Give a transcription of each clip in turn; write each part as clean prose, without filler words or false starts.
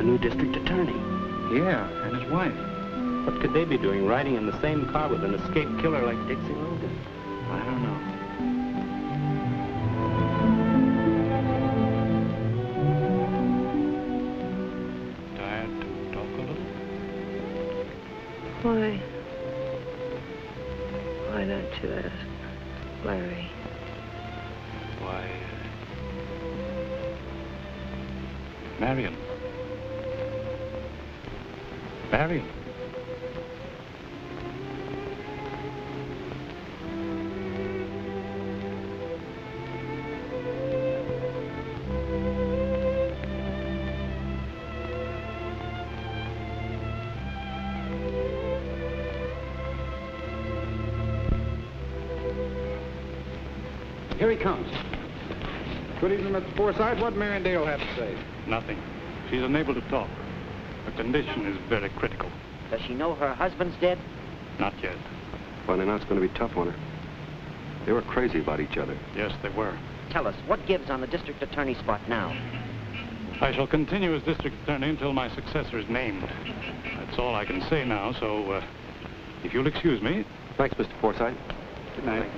new district attorney. Yeah, and his wife. What could they be doing riding in the same car with an escaped killer like Dixie Logan? I don't know. Tired to talk a little? Why don't you ask Larry? Why, Marion. Marion. Here he comes. Good evening, Mr. Forsythe. What Marion Dale have to say? Nothing. She's unable to talk. Her condition is very critical. Does she know her husband's dead? Not yet. Well, then that's going to be tough on her. They were crazy about each other. Yes, they were. Tell us, what gives on the district attorney spot now? I shall continue as district attorney until my successor is named. That's all I can say now, so if you'll excuse me. Thanks, Mr. Forsythe. Good night.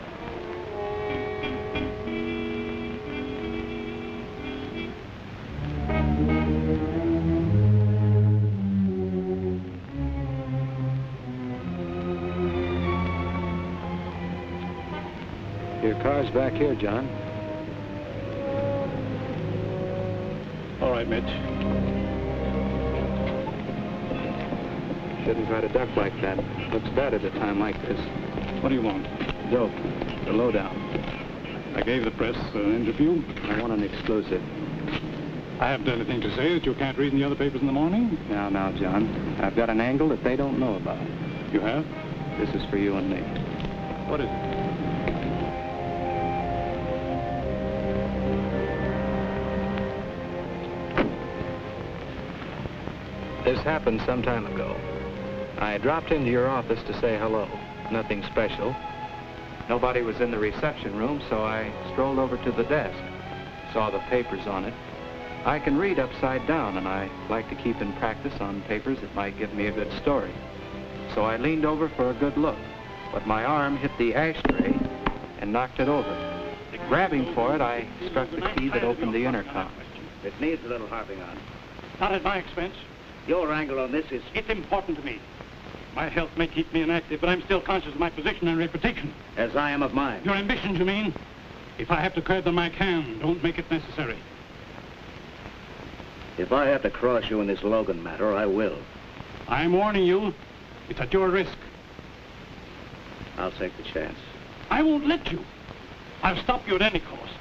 Your car's back here, John. All right, Mitch. Shouldn't try to duck like that. Looks bad at a time like this. What do you want? Dope. The lowdown. I gave the press an interview. I want an exclusive. I haven't anything to say that you can't read in the other papers in the morning. Now, John. I've got an angle that they don't know about. You have? This is for you and me. What is it? This happened some time ago. I dropped into your office to say hello. Nothing special. Nobody was in the reception room, so I strolled over to the desk. Saw the papers on it. I can read upside down, and I like to keep in practice on papers that might give me a good story. So I leaned over for a good look, but my arm hit the ashtray and knocked it over. Grabbing for it, I struck the key that opened the intercom. It needs a little harping on. Not at my expense. Your angle on this is... It's important to me. My health may keep me inactive, but I'm still conscious of my position and reputation. As I am of mine. Your ambitions, you mean? If I have to curb them, I can. Don't make it necessary. If I have to cross you in this Logan matter, I will. I'm warning you. It's at your risk. I'll take the chance. I won't let you. I'll stop you at any cost.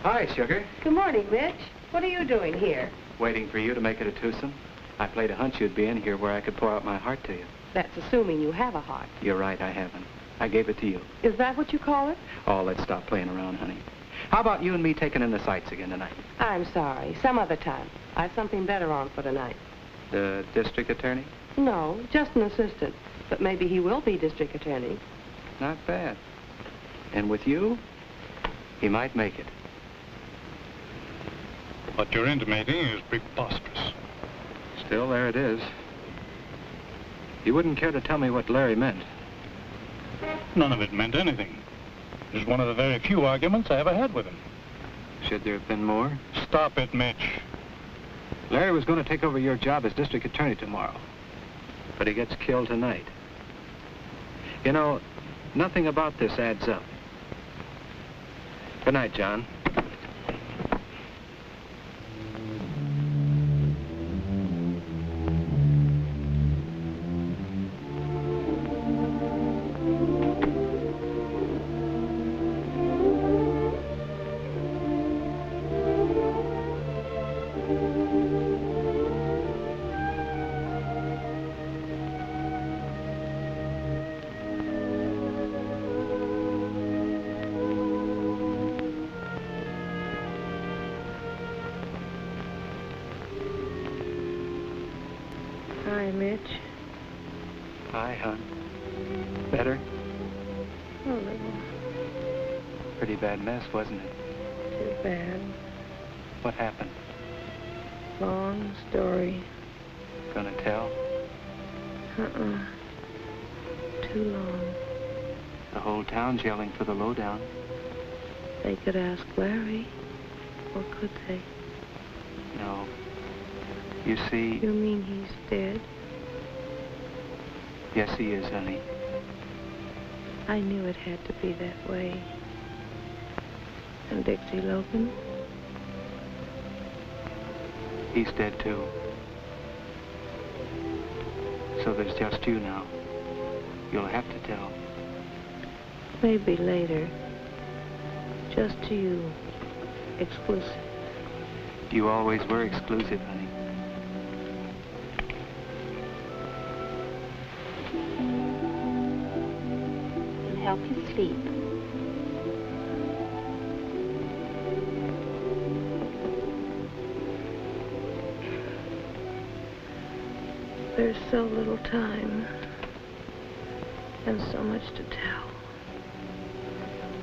Hi, Sugar. Good morning, Mitch. What are you doing here? Waiting for you to make it a twosome. I played a hunch you'd be in here where I could pour out my heart to you. That's assuming you have a heart. You're right, I haven't. I gave it to you. Is that what you call it? Oh, let's stop playing around, honey. How about you and me taking in the sights again tonight? I'm sorry. Some other time. I've something better on for tonight. The district attorney? No, just an assistant. But maybe he will be district attorney. Not bad. And with you, he might make it. What you're intimating is preposterous. Still, there it is. You wouldn't care to tell me what Larry meant? None of it meant anything. It was one of the very few arguments I ever had with him. Should there have been more? Stop it, Mitch. Larry was going to take over your job as district attorney tomorrow. But he gets killed tonight. You know, nothing about this adds up. Good night, John. Hi, Mitch. Hi, hon. Better? A little. Pretty bad mess, wasn't it? Too bad. What happened? long story. Gonna tell? Too long. The whole town's yelling for the lowdown. They could ask Larry, or could they? No. You see... You mean he's dead? Yes, he is, honey. I knew it had to be that way. And Dixie Logan? He's dead, too. So there's just you now. You'll have to tell. Maybe later. Just to you. Exclusive. You always were exclusive, honey. It'll help you sleep. There's so little time. And so much to tell.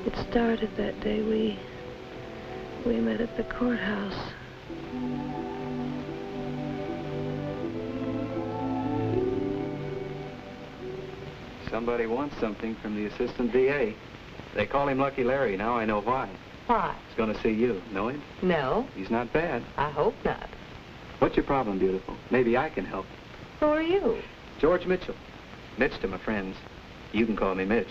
It started that day we met at the courthouse. Somebody wants something from the assistant DA. They call him Lucky Larry. Now I know why. Why? He's going to see you. Know him? No, He's not bad. I hope not. What's your problem, beautiful? Maybe I can help. Who are you? George Mitchell. Mitch to my friends. You can call me Mitch.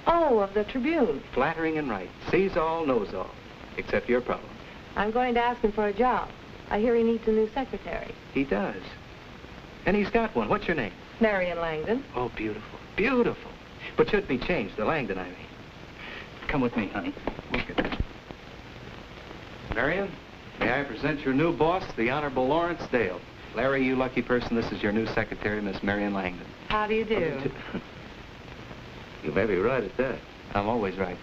Oh, of the Tribune. Flattering and right. Sees all, knows all. Except your problem. I'm going to ask him for a job. I hear he needs a new secretary. He does. And he's got one. What's your name? Marion Langdon. Oh, beautiful. Beautiful. But should be changed. The Langdon, I mean. Come with me, honey. Look at that. Marion, may I present your new boss, the Honorable Lawrence Dale. Larry, you lucky person, this is your new secretary, Miss Marion Langdon. How do you do? You may be right at that. I'm always right.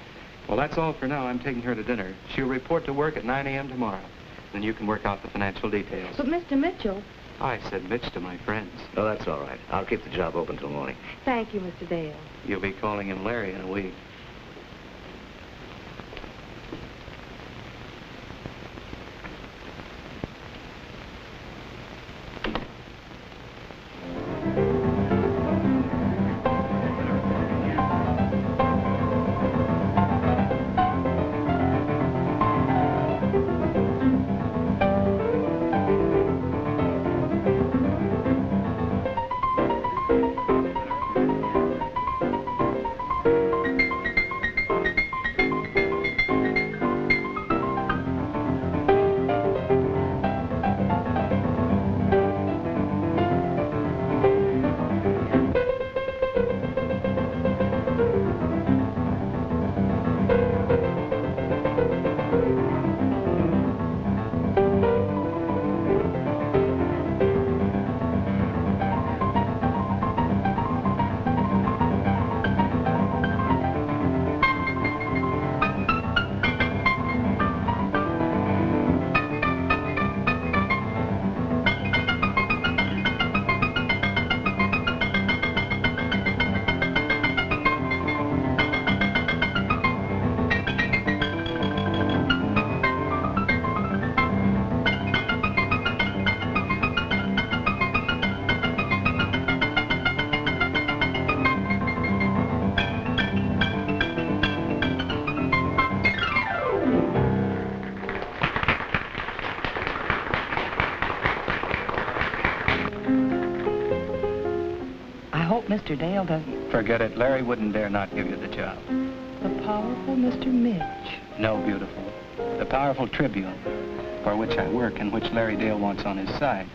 Well, that's all for now. I'm taking her to dinner. She'll report to work at 9 a.m. tomorrow. Then you can work out the financial details. But Mr. Mitchell... I said Mitch to my friends. Oh, that's all right. I'll keep the job open till morning. Thank you, Mr. Dale. You'll be calling him Larry in a week. Mr. Dale doesn't... Forget it. Larry wouldn't dare not give you the job. The powerful Mr. Mitch. No, beautiful. The powerful Tribune, for which I work and which Larry Dale wants on his side,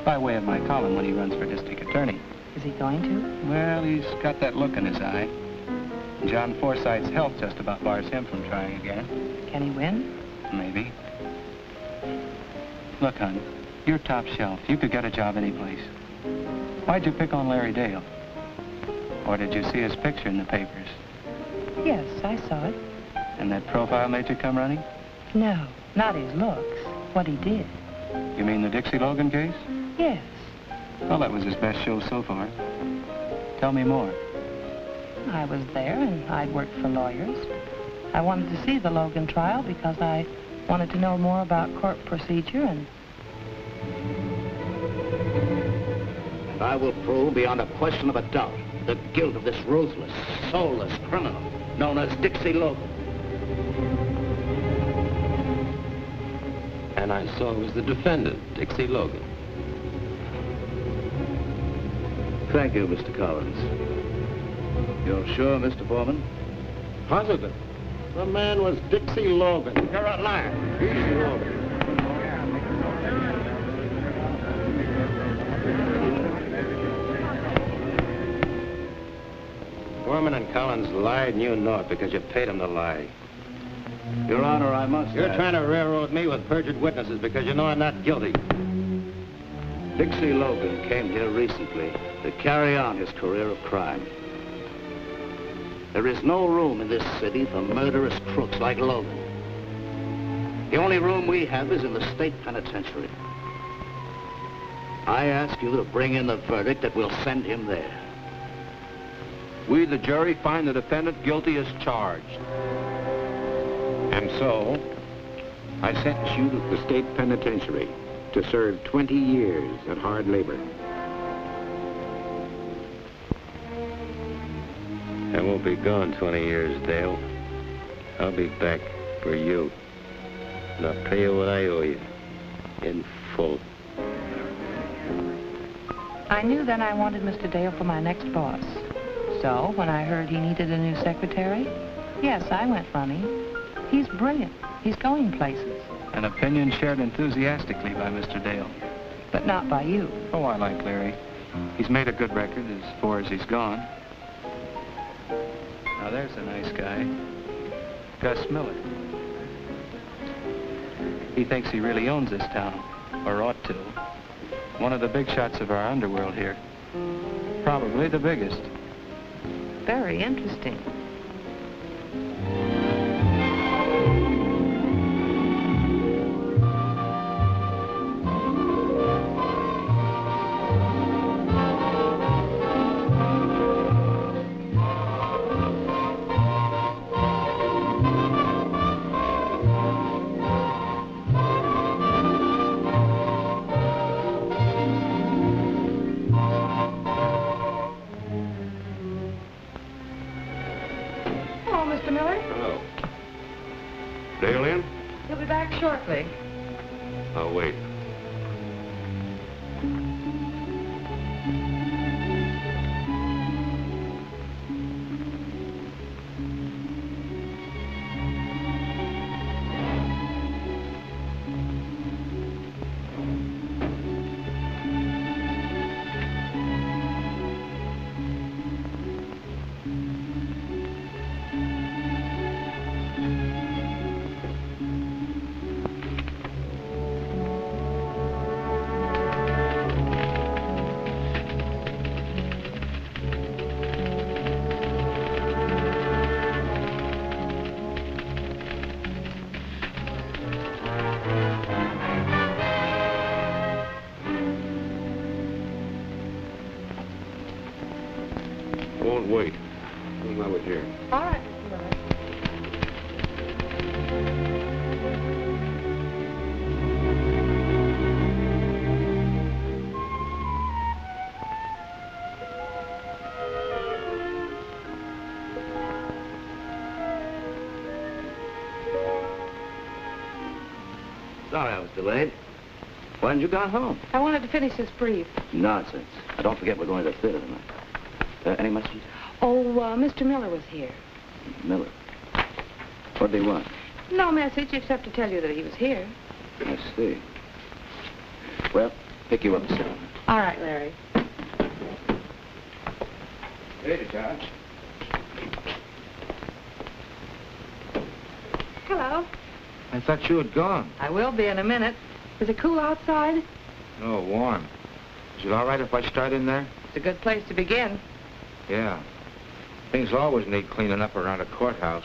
by way of my column when he runs for district attorney. Is he going to? Well, he's got that look in his eye. John Forsythe's health just about bars him from trying again. Can he win? Maybe. Look, hon, you're top shelf. You could get a job any place. Why'd you pick on Larry Dale? Or did you see his picture in the papers? Yes, I saw it. And that profile made you come running? No, not his looks. What he did. You mean the Dixie Logan case? Yes. Well, that was his best show so far. Tell me more. I was there, and I'd worked for lawyers. I wanted to see the Logan trial because I wanted to know more about court procedure, and I will prove beyond a question of a doubt the guilt of this ruthless, soulless criminal known as Dixie Logan. And I saw it was the defendant, Dixie Logan. Thank you, Mr. Collins. You're sure, Mr. Foreman? Positive. The man was Dixie Logan. You're a liar. Dixie Logan. Foreman and Collins lied, and you know it because you paid them to lie. Your Honor, I must You're add... trying to railroad me with perjured witnesses because you know I'm not guilty. Dixie Logan came here recently to carry on his career of crime. There is no room in this city for murderous crooks like Logan. The only room we have is in the state penitentiary. I ask you to bring in the verdict that will send him there. We, the jury, find the defendant guilty as charged. And so, I sentence you to the state penitentiary to serve 20 years at hard labor. I won't be gone 20 years, Dale. I'll be back for you. And I'll pay you what I owe you. In full. I knew then I wanted Mr. Dale for my next boss. So, when I heard he needed a new secretary, yes, I went running. He's brilliant. He's going places. An opinion shared enthusiastically by Mr. Dale. But not by you. Oh, I like Larry. He's made a good record as far as he's gone. Now, there's a nice guy. Gus Miller. He thinks he really owns this town, or ought to. One of the big shots of our underworld here. Probably the biggest. Very interesting. Dale in? He'll be back shortly. I'll wait. Won't wait. Come over here. All right, Mr. Miller. Sorry I was delayed. Why hadn't you gone home? I wanted to finish this brief. Nonsense. Don't forget we're going to the theater tonight. Any messages? Oh, Mr. Miller was here. Miller. What did he want? No message except to tell you that he was here. I see. Well, pick you up soon. All right, Larry. Hey, John. Hello. I thought you had gone. I will be in a minute. Is it cool outside? Oh, warm. Is it all right if I start in there? It's a good place to begin. Yeah. Things always need cleaning up around a courthouse.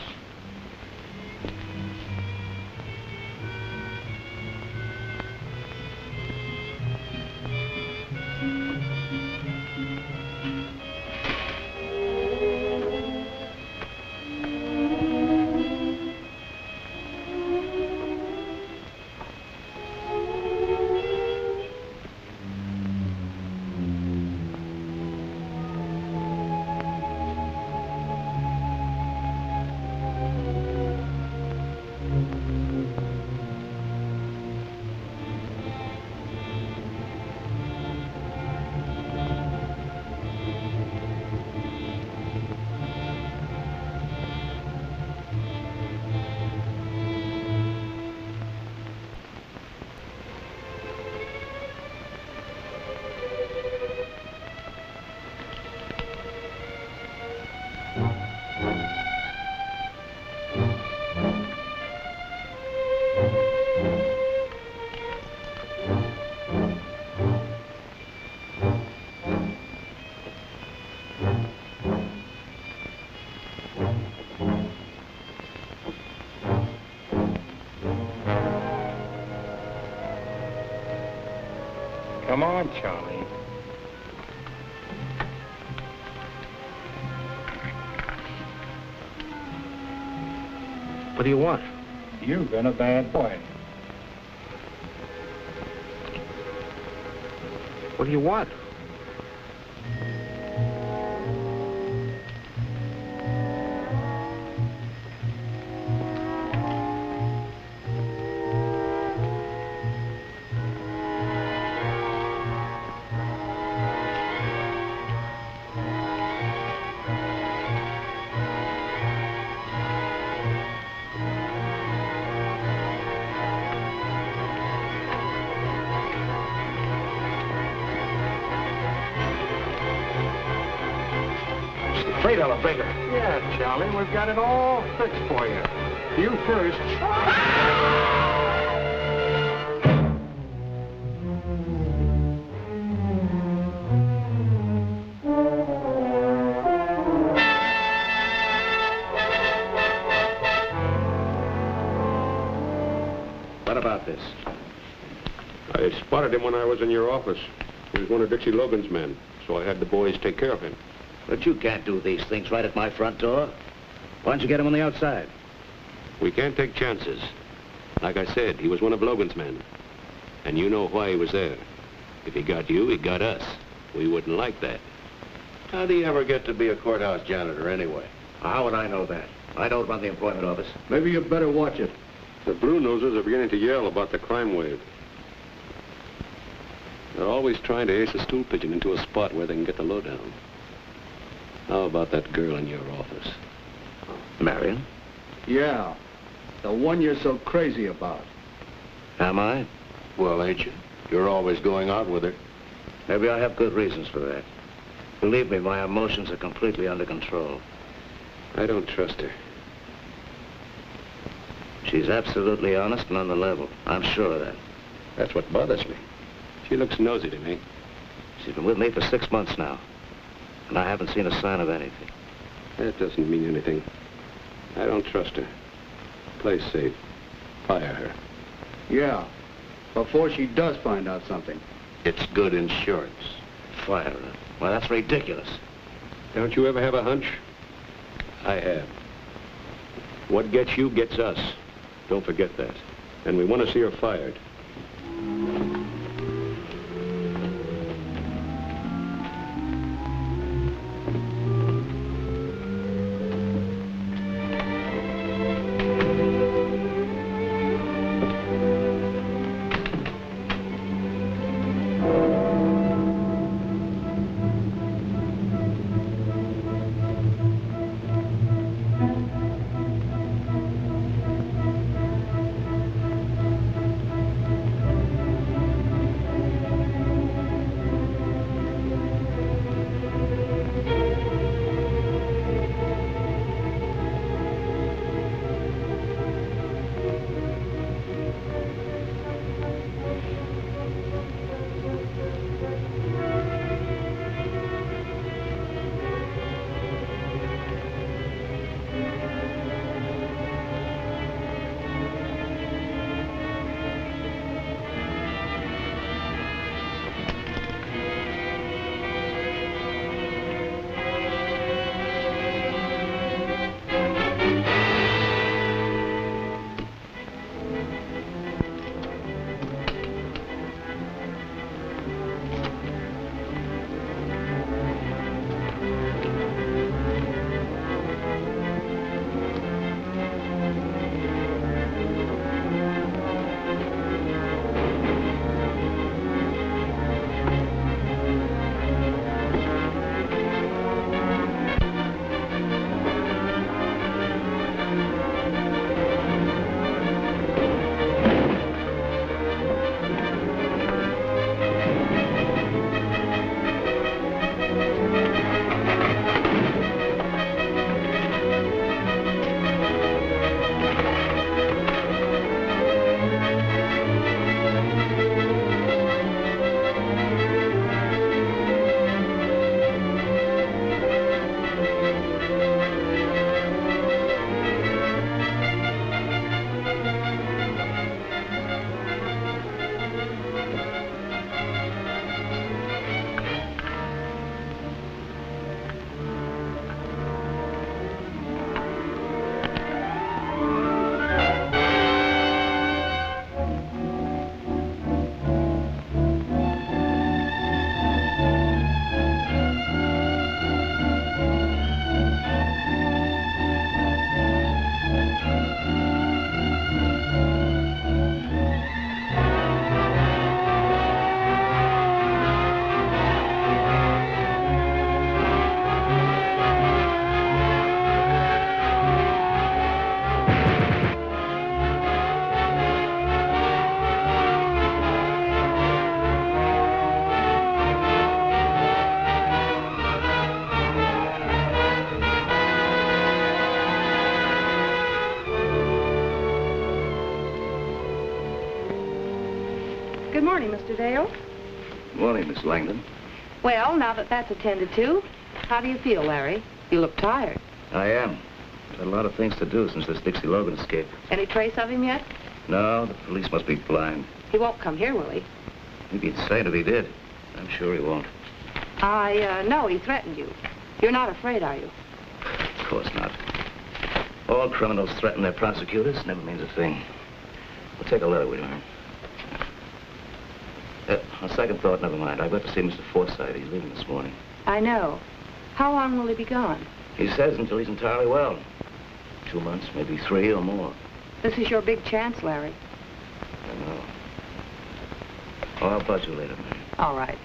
Come on, Charlie. What do you want? You've been a bad boy. What do you want? Yeah, Charlie, we've got it all fixed for you. You first. What about this? I spotted him when I was in your office. He was one of Dixie Logan's men, so I had the boys take care of him. But you can't do these things right at my front door. Why don't you get him on the outside? We can't take chances. Like I said, he was one of Logan's men. And you know why he was there. If he got you, he got us. We wouldn't like that. How do you ever get to be a courthouse janitor anyway? How would I know that? I don't run the employment office. Maybe you better watch it. The Brunoses are beginning to yell about the crime wave. They're always trying to ace a stool pigeon into a spot where they can get the lowdown. How about that girl in your office? Marion? Yeah, the one you're so crazy about. Am I? Well, ain't you? You're always going out with her. Maybe I have good reasons for that. Believe me, my emotions are completely under control. I don't trust her. She's absolutely honest and on the level. I'm sure of that. That's what bothers me. She looks nosy to me. She's been with me for 6 months now. And I haven't seen a sign of anything. That doesn't mean anything. I don't trust her. Play safe. Fire her. Yeah, before she does find out something. It's good insurance. Fire her? Well, that's ridiculous. Don't you ever have a hunch? I have. What gets you gets us. Don't forget that. And we want to see her fired. Good morning, Mr. Dale. Morning, Miss Langdon. Well, now that that's attended to, how do you feel, Larry? You look tired. I am. I've had a lot of things to do since this Dixie Logan escape. Any trace of him yet? No, the police must be blind. He won't come here, will he? He'd be insane if he did. I'm sure he won't. I know he threatened you. You're not afraid, are you? Of course not. All criminals threaten their prosecutors. Never means a thing. We'll take a letter, will you, Mary? On second thought, never mind. I've got to see Mr. Forsythe. He's leaving this morning. I know. How long will he be gone? He says until he's entirely well. 2 months, maybe 3 or more. This is your big chance, Larry. I know. Oh, I'll buzz you later, Mary. All right.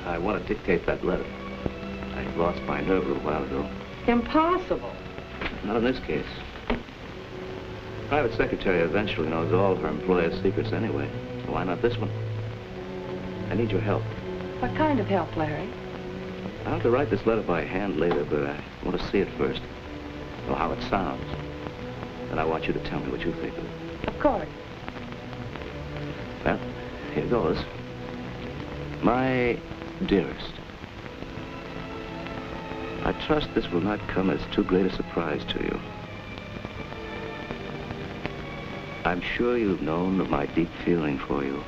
I want to dictate that letter. I lost my nerve a little while ago. Impossible. Not in this case. Private secretary eventually knows all her employer's secrets anyway. So why not this one? I need your help. What kind of help, Larry? I'll have to write this letter by hand later, but I want to see it first. Know how it sounds. Then I want you to tell me what you think of it. Of course. Well, here goes. My dearest, I trust this will not come as too great a surprise to you. I'm sure you've known of my deep feeling for you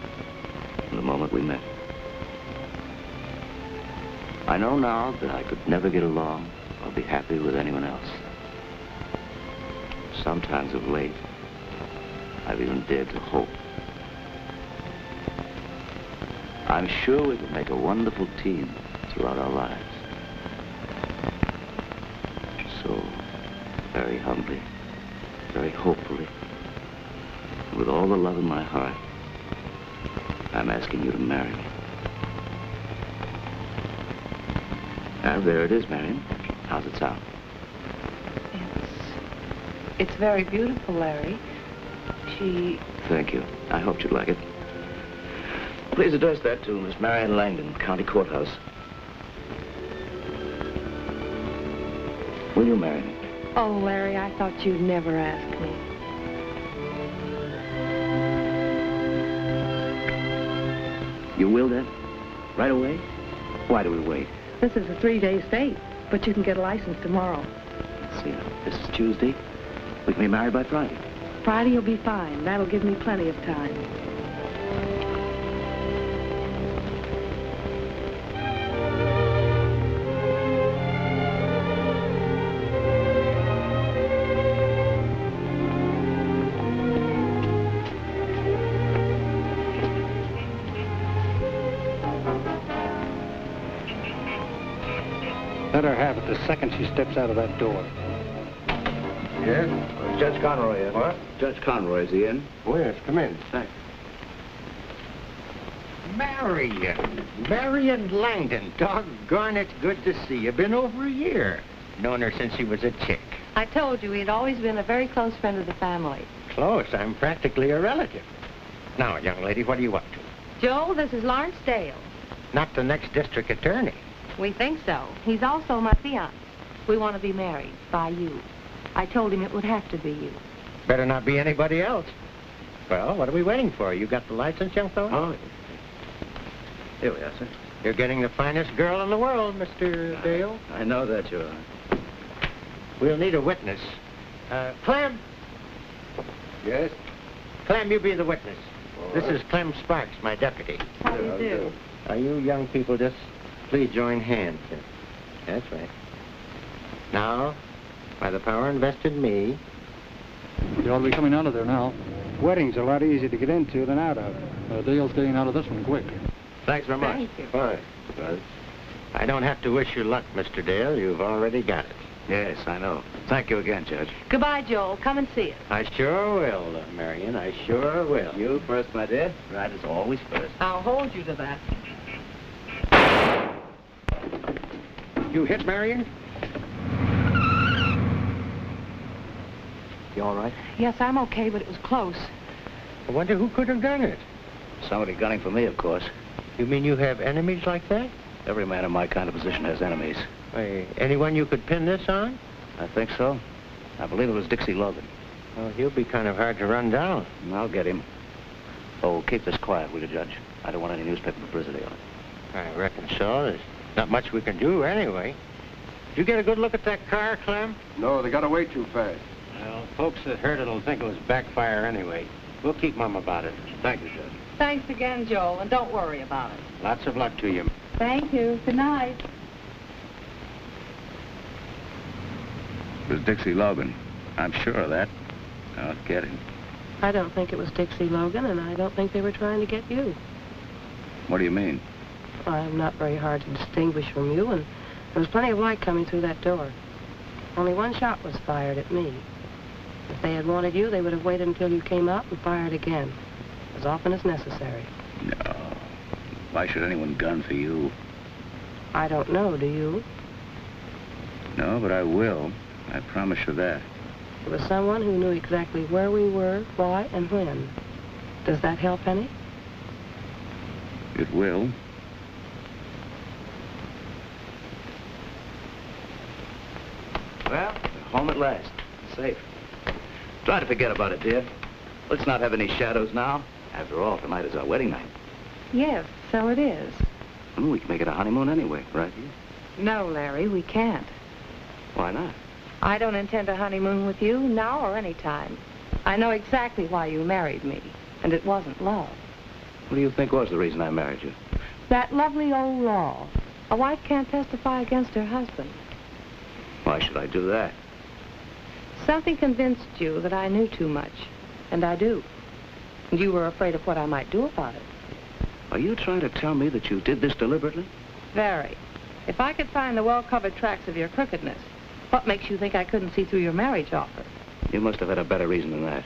from the moment we met. I know now that I could never get along or be happy with anyone else. Sometimes of late, I've even dared to hope. I'm sure we could make a wonderful team throughout our lives. So, very humbly, very hopefully, with all the love in my heart, I'm asking you to marry me. And there it is, Marion. How's it sound? It's very beautiful, Larry. Thank you. I hoped you'd like it. Please address that to Miss Marion Langdon, County Courthouse. Will you marry me? Oh, Larry, I thought you'd never ask me. You will then? Right away? Why do we wait? This is a 3-day stay, but you can get a license tomorrow. Let's see, this is Tuesday. We can be married by Friday. Friday will be fine. That'll give me plenty of time. Let her have it the second she steps out of that door. Yes? Judge Conroy in. What? Judge Conroy, is he in? Oh, yes, come in. Thanks. Marion Langdon. Doggone, it's good to see you. Been over a year. Known her since she was a chick. I told you he'd always been a very close friend of the family. Close. I'm practically a relative. Now, young lady, what are you up to? Joe, this is Lawrence Dale. Not the next district attorney. We think so. He's also my fiancé. We want to be married by you. I told him it would have to be you. Better not be anybody else. Well, what are we waiting for? You got the license, young fellow? Oh, here we are, sir. You're getting the finest girl in the world, Mr. Dale. I know that, Your Honor. We'll need a witness. Clem! Yes? Clem, you be the witness. This is Clem Sparks, my deputy. How do you do? Are you young people just please join hands? That's right. Now, by the power invested in me... You ought to be coming out of there now. Wedding's a lot easier to get into than out of. Dale's getting out of this one quick. Thanks very much. Thank you. Fine. I don't have to wish you luck, Mr. Dale. You've already got it. Yes, I know. Thank you again, Judge. Goodbye, Joel. Come and see us. I sure will, Marion. I sure will. You first, my dear. Right is always first. I'll hold you to that. You hit Marion? You all right? Yes, I'm okay, but it was close. I wonder who could have done it. Somebody gunning for me, of course. You mean you have enemies like that? Every man in my kind of position has enemies. Why, anyone you could pin this on? I think so. I believe it was Dixie Logan. Well, he'll be kind of hard to run down. I'll get him. Oh, keep this quiet, will you, Judge? I don't want any newspaper publicity on it. I reckon so. There's not much we can do anyway. Did you get a good look at that car, Clem? No, they got away too fast. Well, folks that heard it'll think it was backfire anyway. We'll keep mum about it. Thank you, Judge. Thanks again, Joel, and don't worry about it. Lots of luck to you. Thank you. Good night. It was Dixie Logan. I'm sure of that. I'll get him. I don't think it was Dixie Logan, and I don't think they were trying to get you. What do you mean? I'm not very hard to distinguish from you, and there was plenty of light coming through that door. Only one shot was fired at me. If they had wanted you, they would have waited until you came out and fired again, as often as necessary. No. Why should anyone gun for you? I don't know, do you? No, but I will. I promise you that. It was someone who knew exactly where we were, why, and when. Does that help any? It will. Well, we're home at last. Safe. Try to forget about it, dear. Let's not have any shadows now. After all, tonight is our wedding night. Yes, so it is. We can make it a honeymoon anyway, right? No, Larry, we can't. Why not? I don't intend a honeymoon with you now or any time. I know exactly why you married me, and it wasn't love. What do you think was the reason I married you? That lovely old law. A wife can't testify against her husband. Why should I do that? Something convinced you that I knew too much, and I do. And you were afraid of what I might do about it. Are you trying to tell me that you did this deliberately? Very. If I could find the well-covered tracks of your crookedness, what makes you think I couldn't see through your marriage offer? You must have had a better reason than that.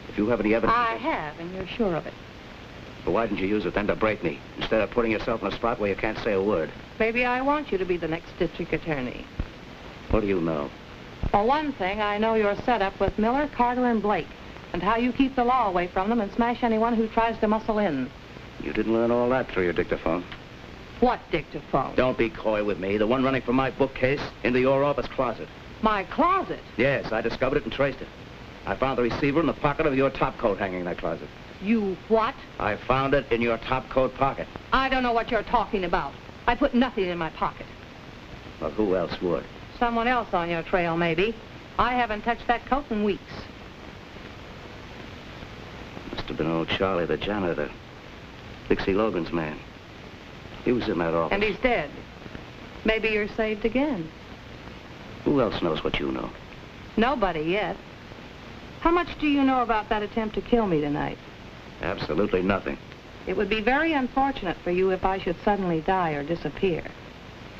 If you have any evidence... I have, and you're sure of it. But why didn't you use it then to break me, instead of putting yourself in a spot where you can't say a word? Maybe I want you to be the next district attorney. What do you know? For one thing, I know you're set up with Miller, Carter, and Blake, and how you keep the law away from them and smash anyone who tries to muscle in. You didn't learn all that through your dictaphone. What dictaphone? Don't be coy with me. The one running from my bookcase into your office closet. My closet? Yes, I discovered it and traced it. I found the receiver in the pocket of your top coat hanging in that closet. You what? I found it in your top coat pocket. I don't know what you're talking about. I put nothing in my pocket. Well, who else would? Someone else on your trail, maybe. I haven't touched that coat in weeks. Must have been old Charlie, the janitor. Dixie Logan's man. He was in that office. And he's dead. Maybe you're saved again. Who else knows what you know? Nobody yet. How much do you know about that attempt to kill me tonight? Absolutely nothing. It would be very unfortunate for you if I should suddenly die or disappear.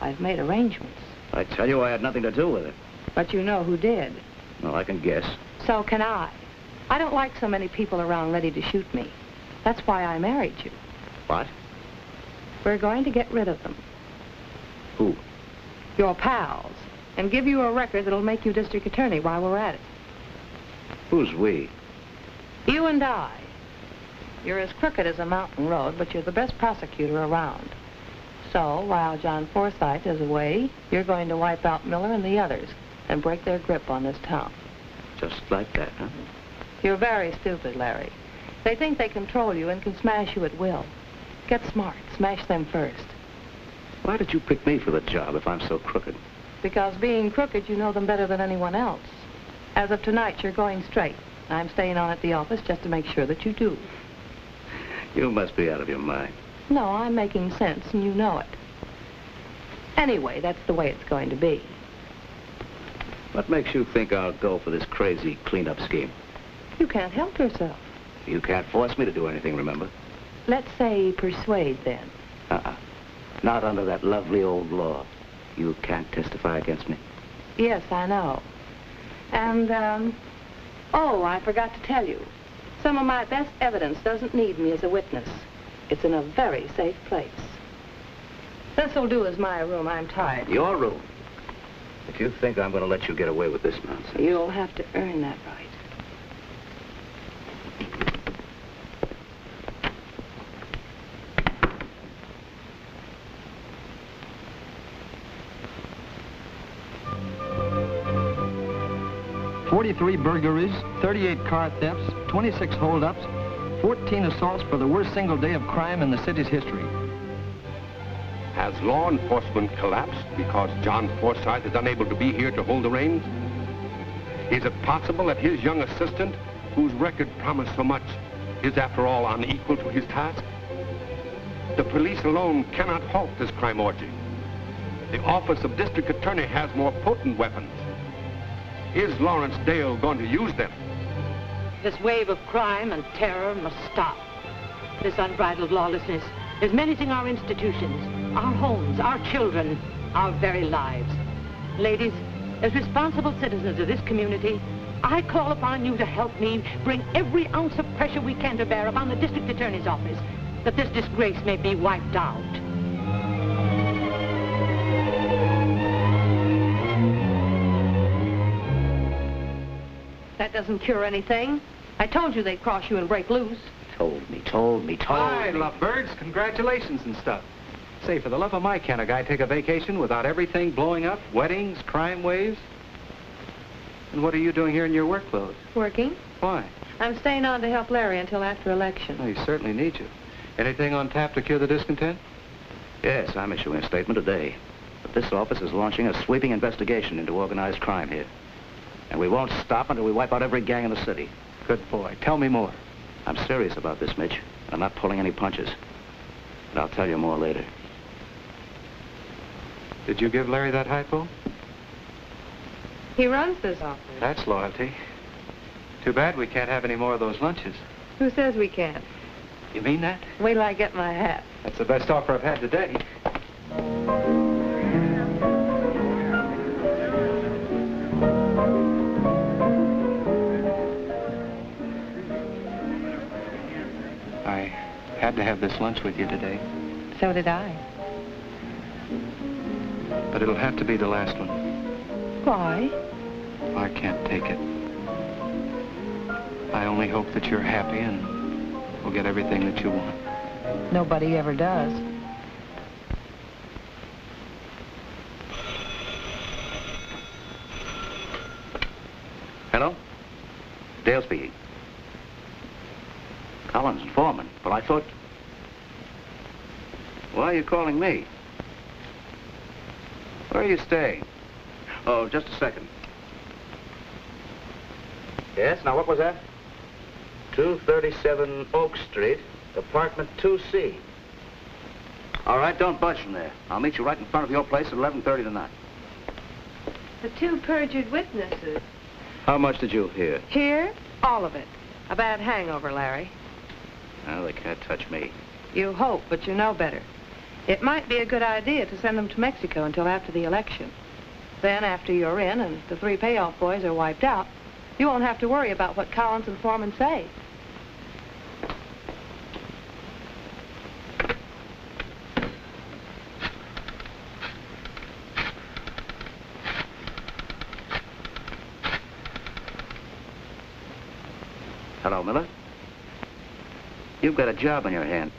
I've made arrangements. I tell you I had nothing to do with it. But you know who did. Well, I can guess. So can I. I don't like so many people around ready to shoot me. That's why I married you. What? We're going to get rid of them. Who? Your pals. And give you a record that'll make you district attorney while we're at it. Who's we? You and I. You're as crooked as a mountain road, but you're the best prosecutor around. So, while John Forsythe is away, you're going to wipe out Miller and the others and break their grip on this town. Just like that, huh? You're very stupid, Larry. They think they control you and can smash you at will. Get smart. Smash them first. Why did you pick me for the job if I'm so crooked? Because being crooked, you know them better than anyone else. As of tonight, you're going straight. I'm staying on at the office just to make sure that you do. You must be out of your mind. No, I'm making sense, and you know it. Anyway, that's the way it's going to be. What makes you think I'll go for this crazy cleanup scheme? You can't help yourself. You can't force me to do anything, remember? Let's say persuade, then. Not under that lovely old law. You can't testify against me. Yes, I know. And, oh, I forgot to tell you. Some of my best evidence doesn't need me as a witness. It's in a very safe place. This'll do as my room. I'm tired. Your room? If you think I'm going to let you get away with this nonsense... You'll have to earn that right. "43 burglaries, 38 car thefts, 26 holdups, 14 assaults for the worst single day of crime in the city's history." Has law enforcement collapsed because John Forsythe is unable to be here to hold the reins? Is it possible that his young assistant, whose record promised so much, is after all unequal to his task? The police alone cannot halt this crime orgy. The office of district attorney has more potent weapons. Is Lawrence Dale going to use them? This wave of crime and terror must stop. This unbridled lawlessness is menacing our institutions, our homes, our children, our very lives. Ladies, as responsible citizens of this community, I call upon you to help me bring every ounce of pressure we can to bear upon the district attorney's office, that this disgrace may be wiped out. That doesn't cure anything. I told you they'd cross you and break loose. Told me. Hi, lovebirds. Congratulations and stuff. Say, for the love of Mike, can a guy take a vacation without everything blowing up? Weddings, crime waves? And what are you doing here in your work clothes? Working. Why? I'm staying on to help Larry until after election. Oh, he certainly needs you. Anything on tap to cure the discontent? Yes, I'm issuing a statement today. But this office is launching a sweeping investigation into organized crime here. And we won't stop until we wipe out every gang in the city. Good boy. Tell me more. I'm serious about this, Mitch. I'm not pulling any punches. But I'll tell you more later. Did you give Larry that hypo? He runs this office. That's loyalty. Too bad we can't have any more of those lunches. Who says we can't? You mean that? Wait till I get my hat. That's the best offer I've had today. I had to have this lunch with you today. So did I. But it'll have to be the last one. Why? I can't take it. I only hope that you're happy and will get everything that you want. Nobody ever does. Hello? Dale speaking. Collins and Foreman. Well, I thought... Why are you calling me? Where are you staying? Oh, just a second. Yes, now what was that? 237 Oak Street, apartment 2C. All right, don't budge from there. I'll meet you right in front of your place at 11:30 tonight. The two perjured witnesses. How much did you hear? Here? All of it. A bad hangover, Larry. Well, they can't touch me. You hope, but you know better. It might be a good idea to send them to Mexico until after the election. Then, after you're in and the three payoff boys are wiped out, you won't have to worry about what Collins and Foreman say. Hello, Miller. You've got a job on your hand.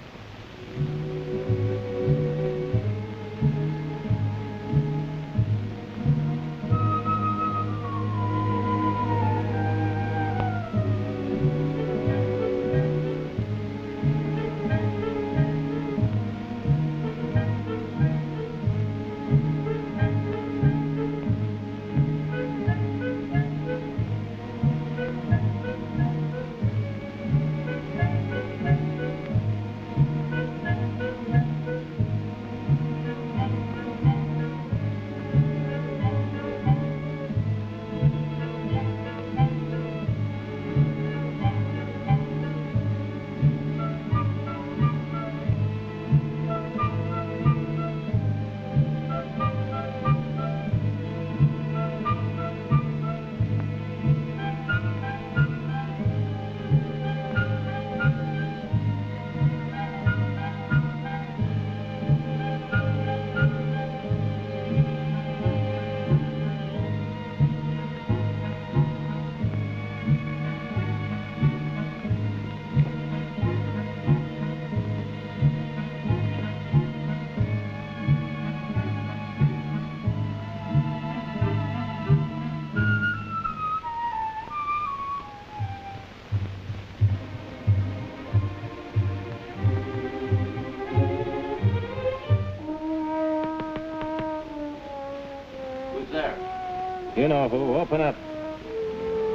You know who. Open up.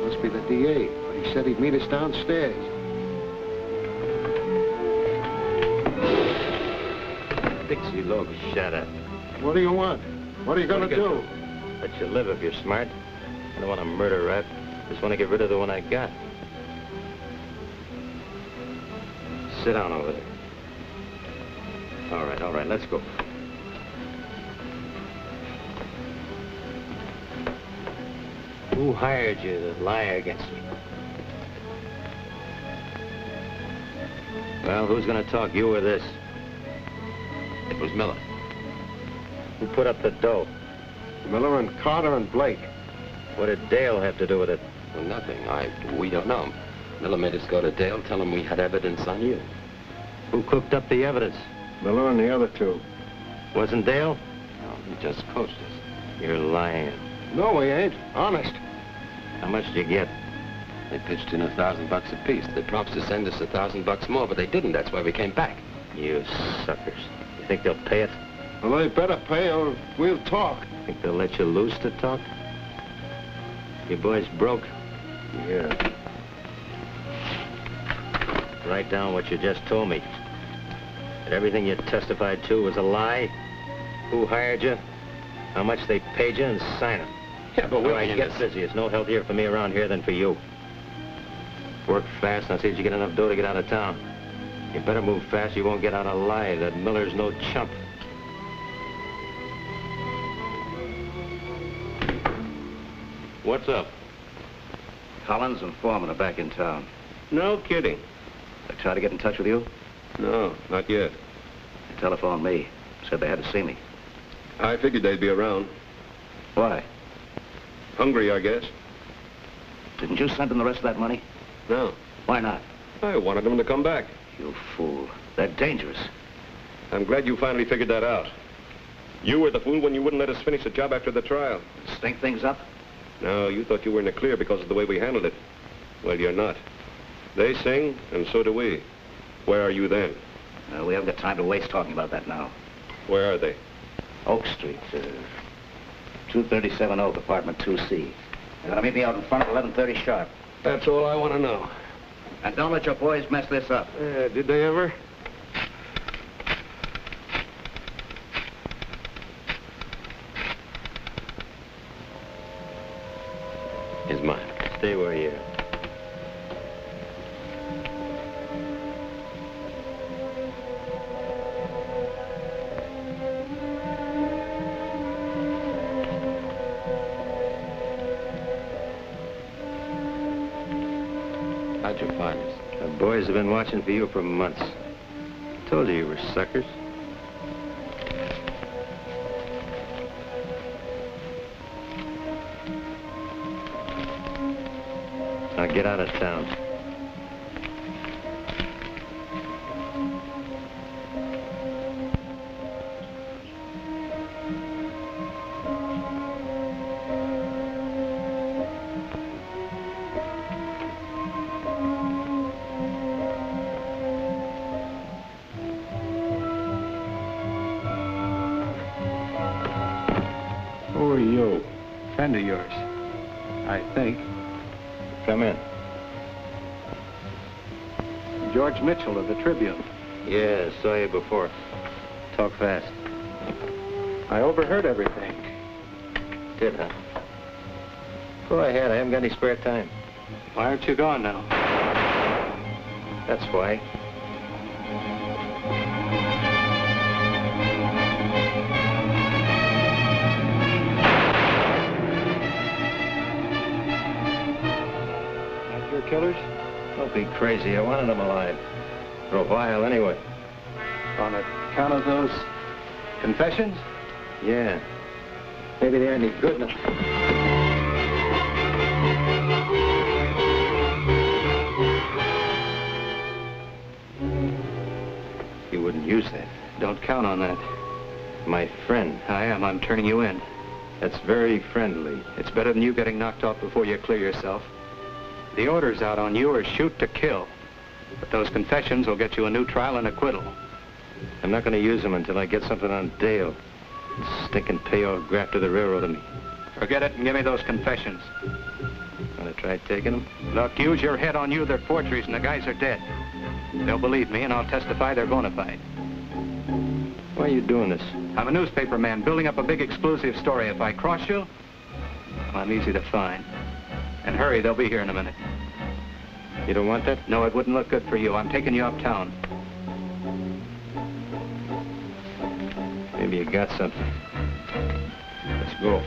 Must be the DA, but he said he'd meet us downstairs. Dixie Logan. Shut up. What do you want? What are you going to do? Let you live if you're smart. I don't want to murder rap. Just want to get rid of the one I got. Sit down over there. All right, let's go. Who hired you to lie against me? Well, who's going to talk, you or this? It was Miller. Who put up the dough? Miller and Carter and Blake. What did Dale have to do with it? Well, nothing. We don't know. Miller made us go to Dale, tell him we had evidence on you. Who cooked up the evidence? Miller and the other two. Wasn't Dale? No, he just coached us. You're lying. No, we ain't. Honest. How much did you get? They pitched in $1,000 apiece. They promised to send us $1,000 more, but they didn't. That's why we came back. You suckers. You think they'll pay it? Well, they better pay or we'll talk. Think they'll let you loose to talk? You boys broke? Yeah. Write down what you just told me. That everything you testified to was a lie? Who hired you? How much they paid you, and sign it. Yeah, but All right, get busy. It's no healthier for me around here than for you. Work fast, and I'll see if you get enough dough to get out of town. You better move fast, you won't get out alive. That Miller's no chump. What's up? Collins and Foreman are back in town. No kidding. They tried to get in touch with you? No, not yet. They telephoned me. Said they had to see me. I figured they'd be around. Why? Hungry, I guess. Didn't you send them the rest of that money? No. Why not? I wanted them to come back. You fool. They're dangerous. I'm glad you finally figured that out. You were the fool when you wouldn't let us finish the job after the trial. Stink things up? No, you thought you were in the clear because of the way we handled it. Well, you're not. They sing, and so do we. Where are you then? We haven't got time to waste talking about that now. Where are they? Oak Street, 237 Oak, apartment 2C. They're gonna meet me out in front at 11:30 sharp. That's all I want to know. And don't let your boys mess this up. Did they ever? Here's mine. Stay where you are. How'd you find us? The boys have been watching for you for months. Told you were suckers. Now get out of town. Who are you? Friend of yours, I think. Come in. George Mitchell of the Tribune. Yeah, saw you before. Talk fast. I overheard everything. Did, huh? Go ahead, I haven't got any spare time. Why aren't you gone now? That's why. Not your killers? Don't be crazy. I wanted them alive. For a while, anyway. On account of those confessions? Yeah. Maybe they aren't any good enough. You wouldn't use that. Don't count on that. My friend. I am. I'm turning you in. That's very friendly. It's better than you getting knocked off before you clear yourself. The orders out on you are shoot to kill. But those confessions will get you a new trial and acquittal. I'm not going to use them until I get something on Dale. Stinking payoff grafter the railroad of me. Forget it and give me those confessions. Want to try taking them? Look, use your head on you. They're forgeries and the guys are dead. They'll believe me and I'll testify they're bona fide. Why are you doing this? I'm a newspaper man building up a big exclusive story. If I cross you, I'm easy to find. And hurry, they'll be here in a minute. You don't want that? No, it wouldn't look good for you. I'm taking you uptown. Maybe you got something. Let's go.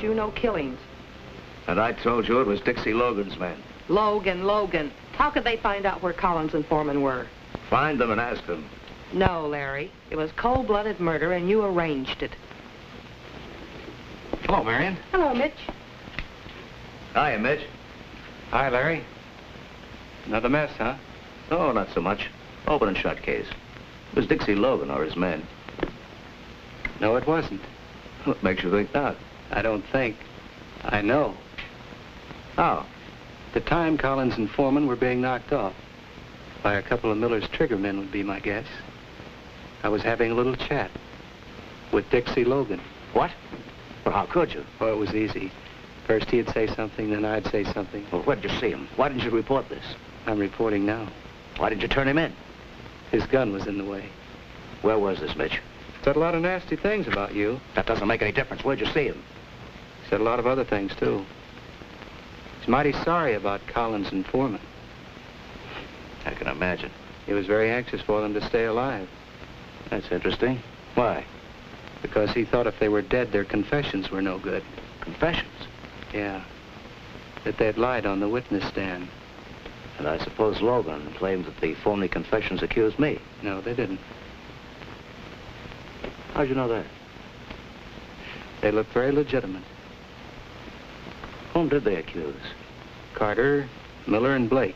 You no killings. And I told you it was Dixie Logan's men. Logan. How could they find out where Collins and Foreman were? Find them and ask them. No, Larry. It was cold-blooded murder, and you arranged it. Hello, Marion. Hello, Mitch. Hiya, Mitch. Hi, Larry. Another mess, huh? Oh, not so much. Open and shut case. It was Dixie Logan or his men. No, it wasn't. What makes you think that? I don't think. I know. How? At the time, Collins and Foreman were being knocked off by a couple of Miller's triggermen would be my guess. I was having a little chat with Dixie Logan. What? Well, how could you? Oh, it was easy. First he'd say something, then I'd say something. Well, where did you see him? Why didn't you report this? I'm reporting now. Why didn't you turn him in? His gun was in the way. Where was this, Mitch? Said a lot of nasty things about you. That doesn't make any difference. Where'd you see him? Said a lot of other things, too. He's mighty sorry about Collins and Foreman. I can imagine. He was very anxious for them to stay alive. That's interesting. Why? Because he thought if they were dead, their confessions were no good. Confessions? Yeah. That they'd lied on the witness stand. And I suppose Logan claimed that the phony confessions accused me. No, they didn't. How'd you know that? They looked very legitimate. Whom did they accuse? Carter, Miller, and Blake.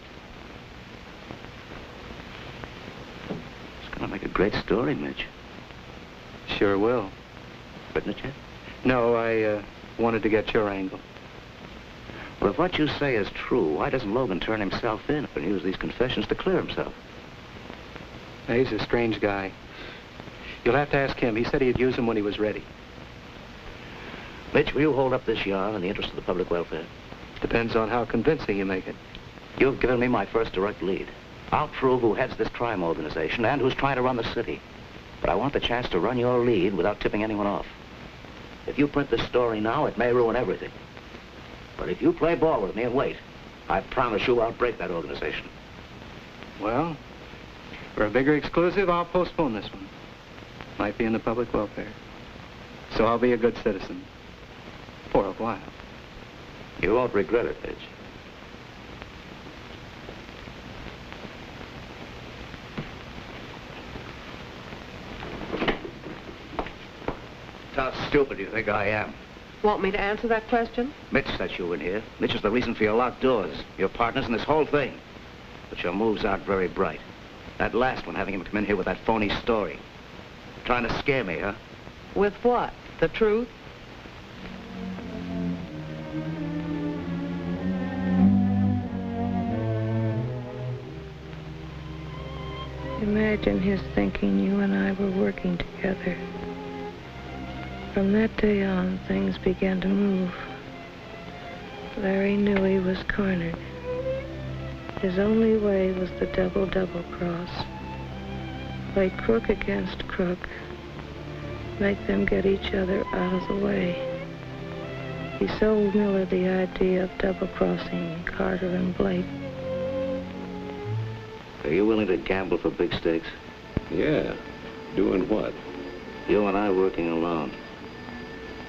It's gonna make a great story, Mitch. Sure will. Written it yet? No, I wanted to get your angle. Well, if what you say is true, why doesn't Logan turn himself in and use these confessions to clear himself? He's a strange guy. You'll have to ask him. He said he'd use them when he was ready. Mitch, will you hold up this yarn in the interest of the public welfare? Depends on how convincing you make it. You've given me my first direct lead. I'll prove who heads this crime organization and who's trying to run the city. But I want the chance to run your lead without tipping anyone off. If you print this story now, it may ruin everything. But if you play ball with me and wait, I promise you I'll break that organization. Well, for a bigger exclusive, I'll postpone this one. Might be in the public welfare. So I'll be a good citizen. For a while. You won't regret it, Mitch. How stupid do you think I am? Want me to answer that question? Mitch set you in here. Mitch is the reason for your locked doors, your partners in this whole thing. But your moves aren't very bright. That last one, having him come in here with that phony story. Trying to scare me, huh? With what? The truth? Imagine his thinking you and I were working together. From that day on, things began to move. Larry knew he was cornered. His only way was the double cross. Play crook against crook. Make them get each other out of the way. He sold Miller the idea of double-crossing Carter and Blake. Are you willing to gamble for big stakes? Yeah. Doing what? You and I working alone.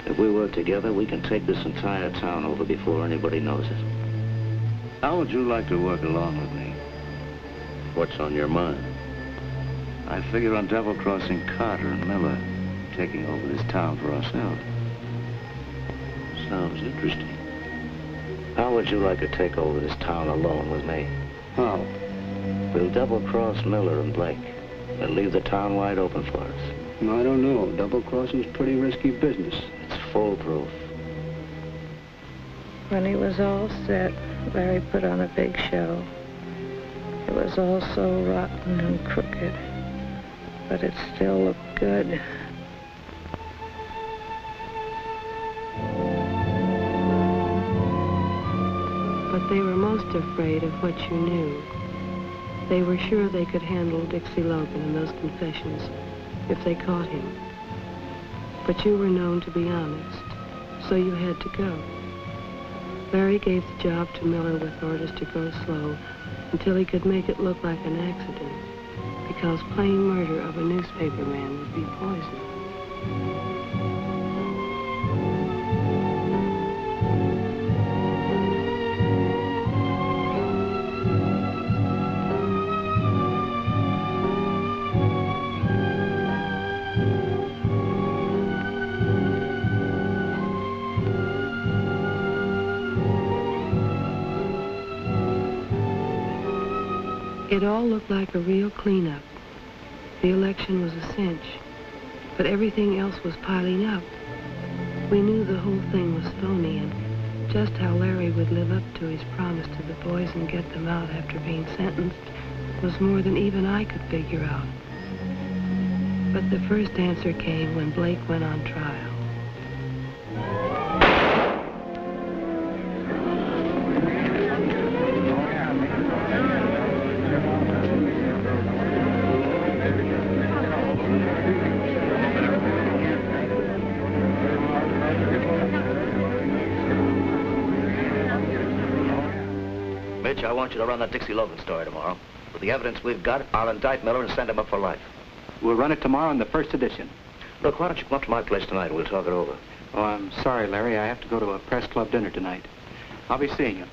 If we work together, we can take this entire town over before anybody knows it. How would you like to work along with me? What's on your mind? I figure on double-crossing Carter and Miller, taking over this town for ourselves. Sounds interesting. How would you like to take over this town alone with me? How? We'll double-cross Miller and Blake and leave the town wide open for us. I don't know. Double-crossing's pretty risky business. It's foolproof. When he was all set, Larry put on a big show. It was all so rotten and crooked, but it still looked good. But they were most afraid of what you knew. They were sure they could handle Dixie Logan and those confessions if they caught him. But you were known to be honest, so you had to go. Larry gave the job to Miller with orders to go slow until he could make it look like an accident, because plain murder of a newspaperman would be poison. It all looked like a real cleanup. The election was a cinch, but everything else was piling up. We knew the whole thing was phony, and just how Larry would live up to his promise to the boys and get them out after being sentenced was more than even I could figure out. But the first answer came when Blake went on trial. I want you to run that Dixie Logan story tomorrow. With the evidence we've got, I'll indict Miller and send him up for life. We'll run it tomorrow in the first edition. Look, why don't you come up to my place tonight and we'll talk it over? Oh, I'm sorry, Larry. I have to go to a press club dinner tonight. I'll be seeing you.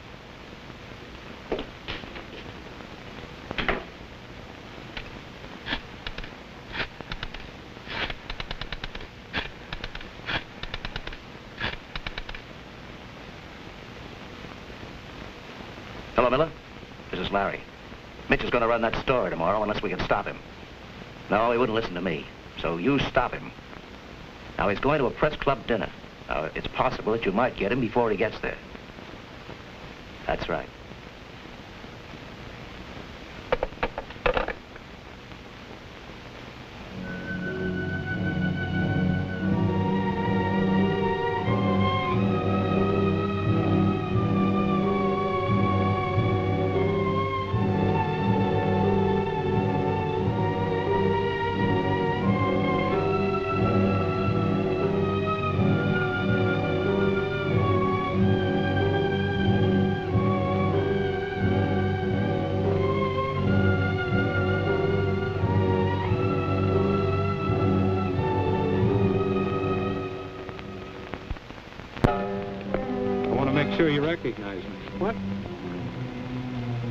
Hello, Miller. This is Larry. Mitch is going to run that story tomorrow unless we can stop him. No, he wouldn't listen to me, so you stop him. Now, he's going to a press club dinner. Now, it's possible that you might get him before he gets there. That's right. Sure you recognize me. What?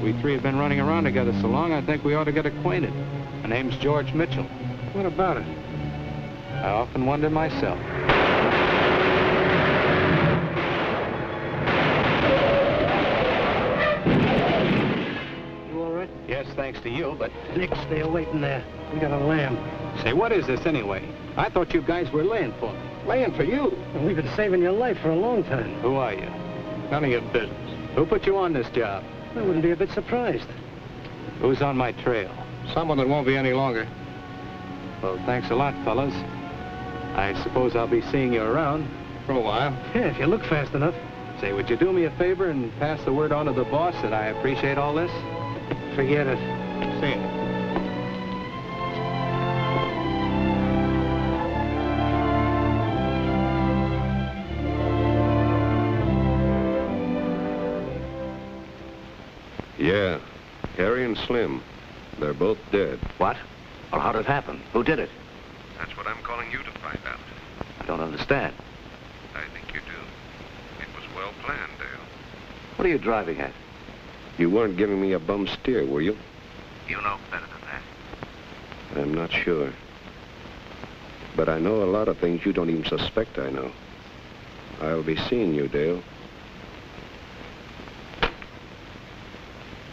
We three have been running around together so long, I think we ought to get acquainted. My name's George Mitchell. What about it? I often wonder myself. You all right? Yes. Yes, thanks to you, but... Dick, stay away from there. We got a lamb. Say, what is this anyway? I thought you guys were laying for me. Laying for you? And we've been saving your life for a long time. Who are you? None of your business. Who put you on this job? I wouldn't be a bit surprised. Who's on my trail? Someone that won't be any longer. Well, thanks a lot, fellas. I suppose I'll be seeing you around. For a while. Yeah, if you look fast enough. Say, would you do me a favor and pass the word on to the boss that I appreciate all this? Forget it. See you. Yeah, Harry and Slim. They're both dead. What? Or how did it happen? Who did it? That's what I'm calling you to find out. I don't understand. I think you do. It was well planned, Dale. What are you driving at? You weren't giving me a bum steer, were you? You know better than that. I'm not sure. But I know a lot of things you don't even suspect I know. I'll be seeing you, Dale.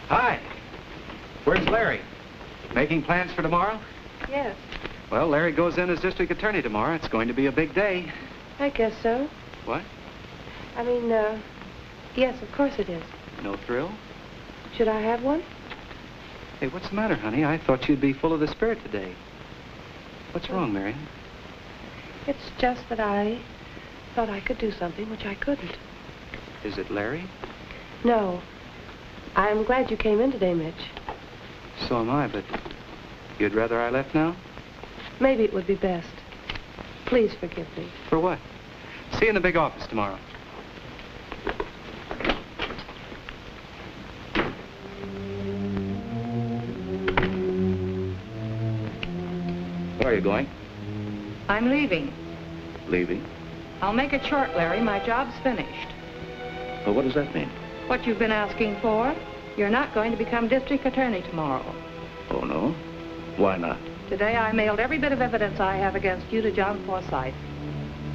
Hi. Where's Larry? Making plans for tomorrow? Yes, Well, Larry goes in as district attorney tomorrow. It's going to be a big day. I guess so. What? I mean, yes, of course it is. No thrill? Should I have one? Hey, what's the matter, honey? I thought you'd be full of the spirit today. What's wrong, Marion? It's just that I thought I could do something which I couldn't. Is it Larry? No. I'm glad you came in today, Mitch. So am I, but you'd rather I left now? Maybe it would be best. Please forgive me. For what? See you in the big office tomorrow. Where are you going? I'm leaving. Leaving? I'll make it short, Larry. My job's finished. Well, what does that mean? What you've been asking for? You're not going to become district attorney tomorrow. Oh, no? Why not? Today I mailed every bit of evidence I have against you to John Forsythe.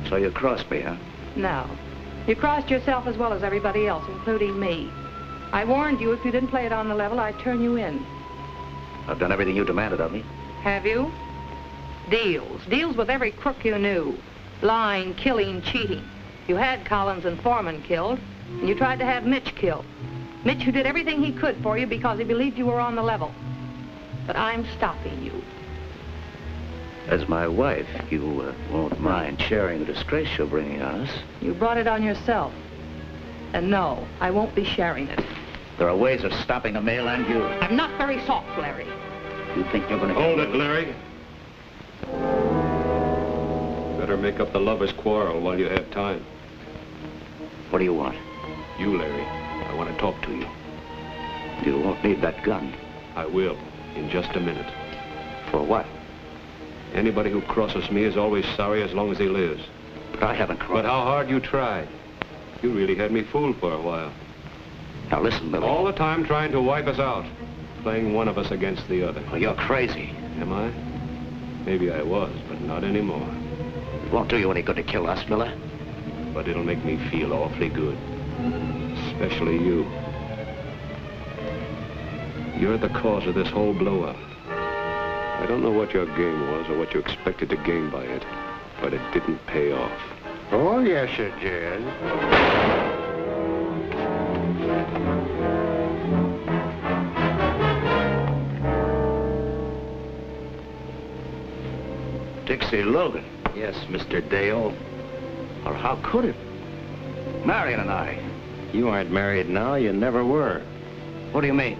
So you crossed me, huh? No. You crossed yourself as well as everybody else, including me. I warned you if you didn't play it on the level, I'd turn you in. I've done everything you demanded of me. Have you? Deals. Deals with every crook you knew. Lying, killing, cheating. You had Collins and Foreman killed, and you tried to have Mitch killed. Mitch, who did everything he could for you because he believed you were on the level. But I'm stopping you. As my wife, you won't mind sharing the disgrace you're bringing on us. You brought it on yourself. And no, I won't be sharing it. There are ways of stopping a male and you. I'm not very soft, Larry. You think you're going to... Hold it, Larry. Better make up the lovers' quarrel while you have time. What do you want? You, Larry. I want to talk to you. You won't need that gun. I will, in just a minute. For what? Anybody who crosses me is always sorry as long as he lives. But I haven't crossed. But how hard you tried. You really had me fooled for a while. Now listen, Billy. All the time trying to wipe us out. Playing one of us against the other. Well, you're crazy. Am I? Maybe I was, but not anymore. It won't do you any good to kill us, Miller. But it'll make me feel awfully good. Especially you. You're the cause of this whole blow-up. I don't know what your game was or what you expected to gain by it, but it didn't pay off. Oh, yes, it did. Dixie Logan. Yes, Mr. Dale. Or how could it? Marion and I. You aren't married now. You never were. What do you mean?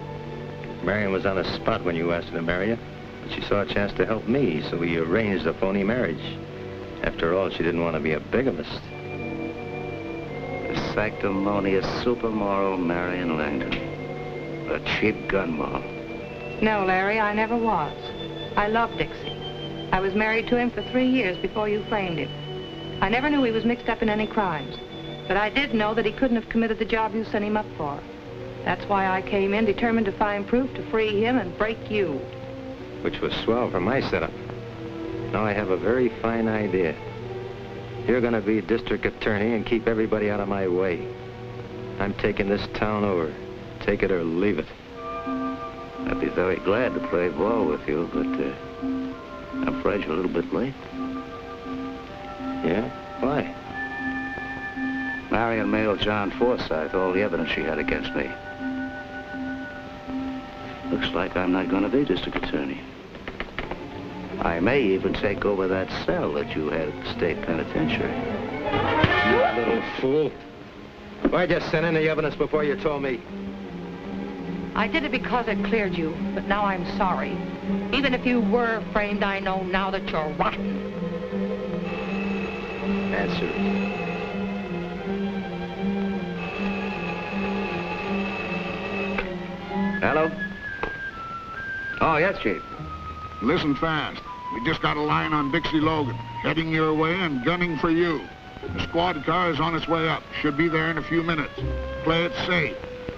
Marion was on the spot when you asked her to marry you. But she saw a chance to help me, so we arranged a phony marriage. After all, she didn't want to be a bigamist. The sanctimonious, supermoral Marion Langdon. A cheap gun moll. No, Larry, I never was. I loved Dixie. I was married to him for 3 years before you framed him. I never knew he was mixed up in any crimes. But I did know that he couldn't have committed the job you sent him up for. That's why I came in, determined to find proof to free him and break you. Which was swell for my setup. Now I have a very fine idea. You're going to be district attorney and keep everybody out of my way. I'm taking this town over. Take it or leave it. I'd be very glad to play ball with you, but I'm afraid you're a little bit late. Yeah? Why? Marion mailed John Forsythe all the evidence she had against me. Looks like I'm not going to be district attorney. I may even take over that cell that you had at the state penitentiary. You little fool. Why'd you send in the evidence before you told me? I did it because it cleared you, but now I'm sorry. Even if you were framed, I know now that you're rotten. Answer it. Hello? Oh, yes, Chief. Listen fast. We just got a line on Dixie Logan, heading your way and gunning for you. The squad car is on its way up. Should be there in a few minutes. Play it safe.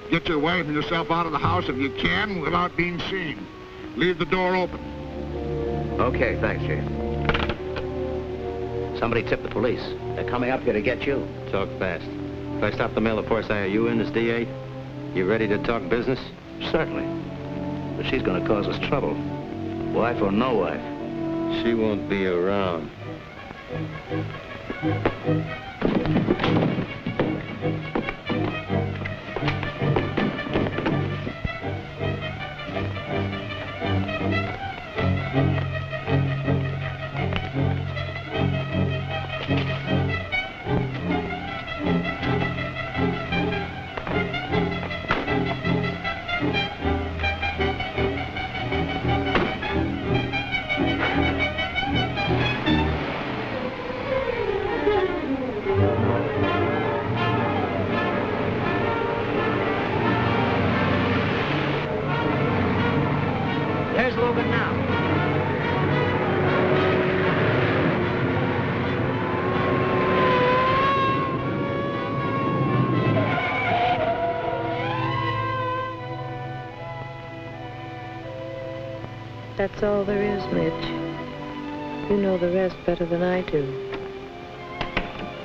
Get your wife and yourself out of the house if you can without being seen. Leave the door open. Okay, thanks, Chief. Somebody tipped the police. They're coming up here to get you. Talk fast. If I stop the mail, of course, are you in as DA? You ready to talk business? Certainly. But she's going to cause us trouble. Wife or no wife. She won't be around. There's Logan now. That's all there is, Mitch. You know the rest better than I do.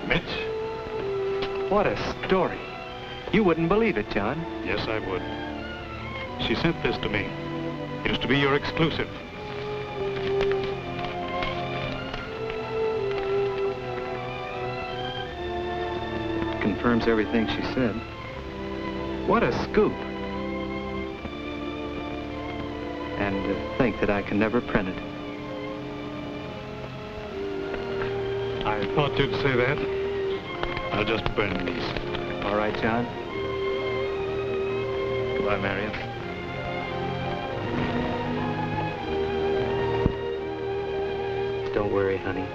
Mitch? What a story. You wouldn't believe it, John. Yes, I would. She sent this to me. It is to be your exclusive. Confirms everything she said. What a scoop. And to think that I can never print it. I thought you'd say that. I'll just burn these. All right, John. Goodbye, Marion. Don't worry, honey.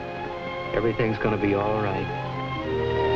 Everything's gonna be all right.